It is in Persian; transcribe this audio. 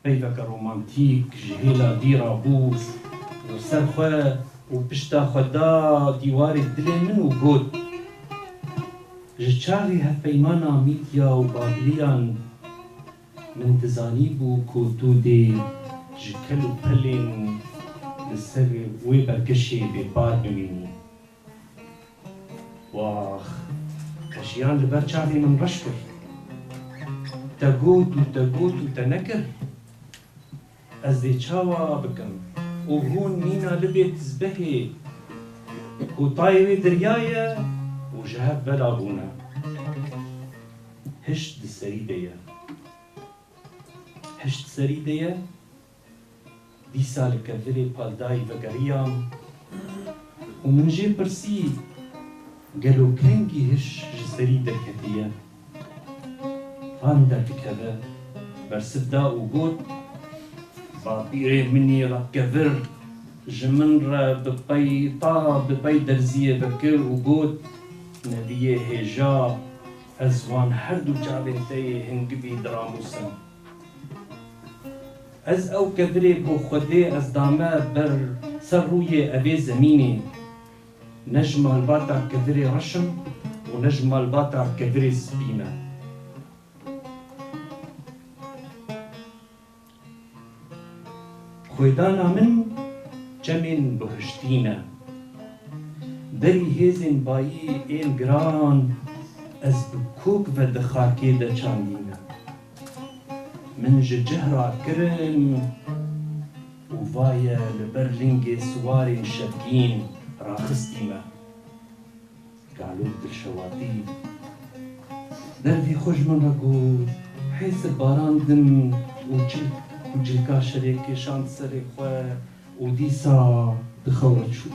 پیوک رومانتیک جهیلا دیرا بوس و سرخواه و پشتا خدا دیوار دل من و گود جچاوی هفیمانا میدیا و بابلیان من دزانی بو کوتو دی جکل و پلین لسر وی برگشی به بار بمینی واخ کشیان لبر چاوی من رش کرد تگوت و تنکر از دی چاوا بکم و هون مینا لبیت زبهی و طایوی دریایه و جهب بلا بونا هشت سری دیه دی سال کذری پالدای وگریام و من جه پرسی گلو کنگی هش جسری درکتیه فان درکتیه برسفدا و گود با بیره منی رب کذر جمن را بپی درزیه بکر و گود ندیه هجا از وان هر دو جابن تای هنگبی دراموسم از او کذری بو خوده از دامه بر سر روی اوی زمینی نجم الباتا کذری رشم و نجم الباتا کذری سبینه خویدانا من جمین بهشتینه دری هیزن بایی این گران از بکوک و دخاکی ده چاندینه من جهرا کرن و وایه لبرلنگ سوارین شبگین راخستیمه قالوا بالشواطئ دردي خوش من رقود حيث باران دم وجلكا شريكي شانت سري خواه وديسا دخورت شو